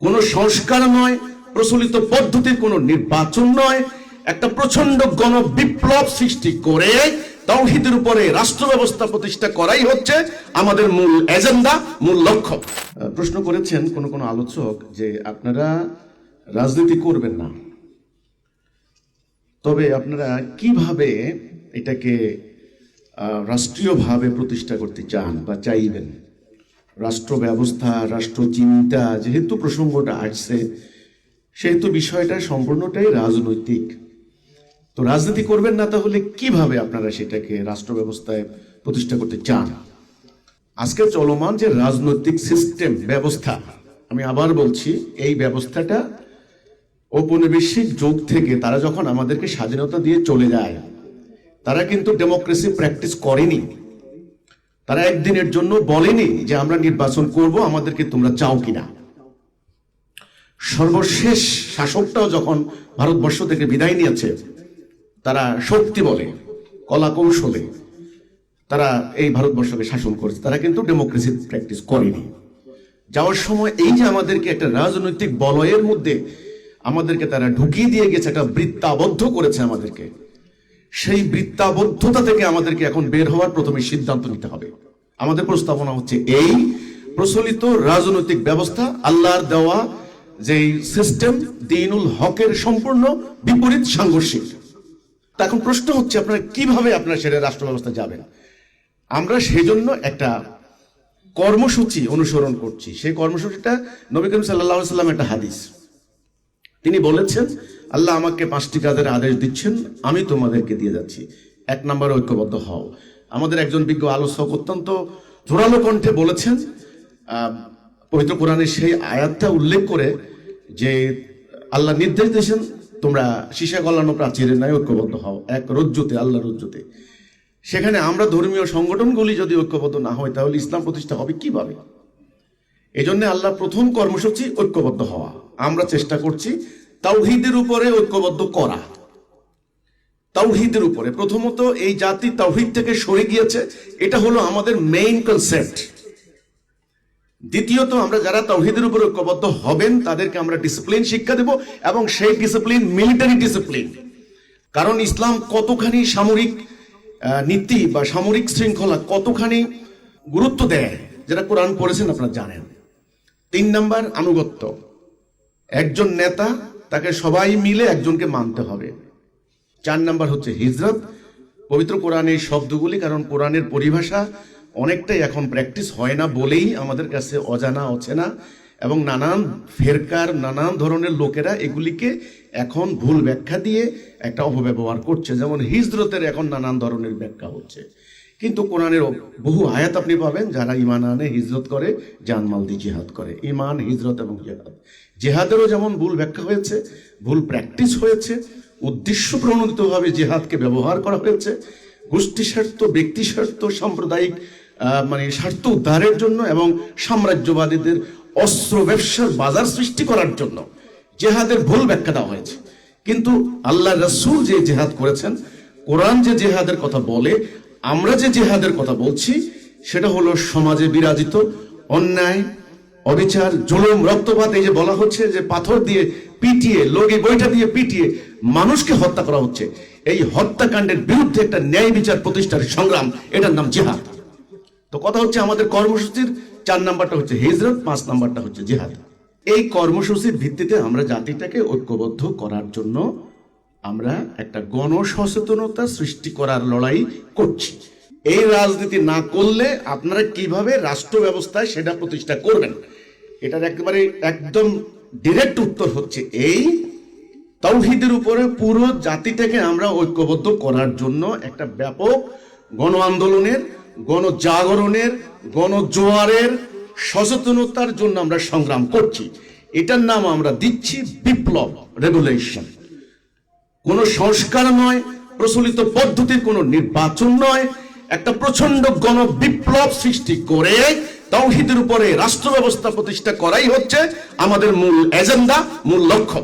কোনো সংস্কার নয়, প্রচলিত পদ্ধতির কোনো নির্বাচন নয়, একটা প্রচন্ড গণবিপ্লব সৃষ্টি করে তাওহীদের উপরে রাষ্ট্র ব্যবস্থা প্রতিষ্ঠা করাই হচ্ছে আমাদের মূল এজেন্ডা, মূল লক্ষ্য। প্রশ্ন করেছেন কোন আলোচক যে আপনারা রাজনীতি করবেন না, তবে আপনারা কিভাবে এটাকে রাষ্ট্রীয়ভাবে প্রতিষ্ঠা করতে চান বা চাইবেন। রাষ্ট্র ব্যবস্থা, রাষ্ট্র চিন্তা, যেহেতু প্রসঙ্গটা আসছে সেহেতু বিষয়টা সম্পূর্ণটাই রাজনৈতিক। তো রাজনীতি করবেন না, তাহলে কিভাবে আপনারা সেটাকে রাষ্ট্র ব্যবস্থায় প্রতিষ্ঠা করতে চান। আজকে চলমান যে রাজনৈতিক সিস্টেম ব্যবস্থা, আমি আবার বলছি, এই ব্যবস্থাটা ঔপনিবেশিক যুগ থেকে তারা যখন আমাদেরকে স্বাধীনতা দিয়ে চলে যায়, তারা কিন্তু ডেমোক্রেসি প্র্যাকটিস করেনি। তারা একদিনের জন্য বলেনি যে আমরা নির্বাচন করব, আমাদেরকে তোমরা চাও কিনা। সর্বশেষ শাসকটাও যখন ভারতবর্ষ থেকে বিদায় নিয়েছে, তারা শক্তি বলে, কলা কৌশলে তারা এই ভারতবর্ষকে শাসন করেছে। তারা কিন্তু ডেমোক্রেসি প্র্যাকটিস করেনি। যাওয়ার সময় এই যে আমাদেরকে একটা রাজনৈতিক বলয়ের মধ্যে আমাদেরকে তারা ঢুকিয়ে দিয়ে গেছে, একটা বৃত্তাবদ্ধ করেছে আমাদেরকে। সেই বৃত্তাবদ্ধতা থেকে আমাদেরকে এখন বের হওয়ার প্রথমে সিদ্ধান্ত নিতে হবে। আমাদের প্রস্তাবনা হচ্ছে এই প্রচলিত রাজনৈতিক ব্যবস্থা আল্লাহর দেওয়া যে সিস্টেম, দ্বীনুল হকের সম্পূর্ণ বিপরীত, সাংঘর্ষিক। এখন প্রশ্ন হচ্ছে আপনারা কিভাবে সেটা রাষ্ট্র ব্যবস্থা যাবেন। আমরা সেজন্য একটা কর্মসূচি অনুসরণ করছি। সেই কর্মসূচিটা নবী করিম সাল্লাল্লাহু আলাইহি ওয়াসাল্লাম একটা হাদিস, তিনি বলেছেন আল্লাহ আমাকে 5টি কাজের আদেশ দিচ্ছেন, আমি তোমাদেরকে দিয়ে যাচ্ছি। 1 নম্বর, ঐক্যবদ্ধ হও। আমাদের একজন বিজ্ঞ আলোচক অত্যন্ত জোরালো কণ্ঠে বলেছেন, পবিত্র কোরআনের সেই আয়াতটা উল্লেখ করে, যে আল্লাহ নির্দেশ দিয়েছেন তোমরা সীসা গলানো প্রাচীরের ন্যায় ঐক্যবদ্ধ হও, এক রজ্জুতে, আল্লাহ রজ্জুতে। সেখানে আমরা ধর্মীয় সংগঠনগুলি যদি ঐক্যবদ্ধ না হয়, তাহলে ইসলাম প্রতিষ্ঠা হবে কিভাবে? এই জন্য আল্লাহ প্রথম কর্মসূচি ঐক্যবদ্ধ হওয়া। আমরা চেষ্টা করছি তাওহীদের উপরে ঐক্যবদ্ধ করা। তাওহীদের উপরে প্রথমত এই জাতি তাওহীদ থেকে সরে গিয়েছে, এটা হলো আমাদের মেইন কনসেপ্ট। দ্বিতীয়ত, আমরা যারা তাওহীদের উপর ঐক্যবদ্ধ হবেন তাদেরকে আমরা ডিসিপ্লিন শিক্ষা দেব, এবং সেই ডিসিপ্লিন মিলিটারি ডিসিপ্লিন। কারণ ইসলাম কতখানি সামরিক নীতি বা সামরিক শৃঙ্খলা কতখানি গুরুত্ব দেয়, যেটা কোরআন পড়েছেন আপনারা জানেন। 3 নাম্বার, আনুগত্য। একজন নেতা, তাকে সবাই মিলে একজনকে মানতে হবে। 4 নাম্বার হচ্ছে হিজরত। পবিত্র কোরআনের শব্দগুলি, কারণ কোরআনের পরিভাষা অনেকটাই এখন প্র্যাকটিস হয় না বলেই আমাদের কাছে অজানা, অচেনা, এবং নানান ফেরকার, নানান ধরনের লোকেরা এগুলিকে এখন ভুল ব্যাখ্যা দিয়ে একটা অপব্যবহার করছে। যেমন হিজরতের এখন নানান ধরনের ব্যাখ্যা হচ্ছে, কিন্তু কোরআনের বহু আয়াত আপনি পাবেন, যারা ঈমান আনে, হিজরত করে, জানমাল দিয়ে জিহাদ করে। ঈমান, হিজরত এবং জিহাদ, জিহাদেরও যেমন ভুল ব্যাখ্যা হয়েছে, ভুল প্র্যাকটিস হয়েছে, উদ্দেশ্য প্রণোদিতভাবে জিহাদকে ব্যবহার করা হয়েছে গোষ্ঠী স্বার্থ, ব্যক্তি স্বার্থ, সাম্প্রদায়িক স্বার্থ উদ্ধারের জন্য, এবং সাম্রাজ্যবাদীদের অস্ত্র ব্যবসার বাজার সৃষ্টি করার জন্য জেহাদের ভুল ব্যাখ্যা দেওয়া হয়েছে। কিন্তু আল্লাহ রাসূল যে জেহাদ করেছেন, কোরআন যে জেহাদের কথা বলে, আমরা যে জেহাদের কথা বলছি, সেটা হলো সমাজে বিরাজিত অন্যায়, অবিচার, জুলুম, রক্তপাত। এই যে বলা হচ্ছে যে পাথর দিয়ে পিটিয়ে, লগি বইটা দিয়ে পিটিয়ে মানুষকে হত্যা করা হচ্ছে, এই হত্যাকাণ্ডের বিরুদ্ধে একটা ন্যায় বিচার প্রতিষ্ঠার সংগ্রাম, এটার নাম জিহাদ। তো কথা হচ্ছে আমাদের কর্মসূচির 4 নাম্বারটা হচ্ছে হিজরত, 5 নাম্বারটা হচ্ছে জিহাদ। এই কর্মসূচির ভিত্তিতে আমরা জাতিটাকে ঐক্যবদ্ধ করার জন্য আমরা একটা গণসচেতনতা সৃষ্টি করার লড়াই করছি। এই রাজনীতি না করলে আপনারা কিভাবে রাষ্ট্র ব্যবস্থায় সেটা প্রতিষ্ঠা করবেন, এটার একেবারে একদম ডিরেক্ট উত্তর হচ্ছে এই তাওহীদের উপরে পুরো জাতিটাকে আমরা ঐক্যবদ্ধ করার জন্য একটা ব্যাপক গণ আন্দোলনের, গণজাগরণের, গণজোয়ারের, সচেতনতার জন্য আমরা সংগ্রাম করছি। এটার নাম আমরা দিচ্ছি বিপ্লব, রেভলিউশন। কোনো সংস্কার নয়, প্রচলিত পদ্ধতির কোনো নির্বাচন নয়, একটা প্রচন্ড গণবিপ্লব সৃষ্টি করে তাওহীদের উপরে রাষ্ট্র ব্যবস্থা প্রতিষ্ঠা করাই হচ্ছে আমাদের মূল এজেন্ডা, মূল লক্ষ্য।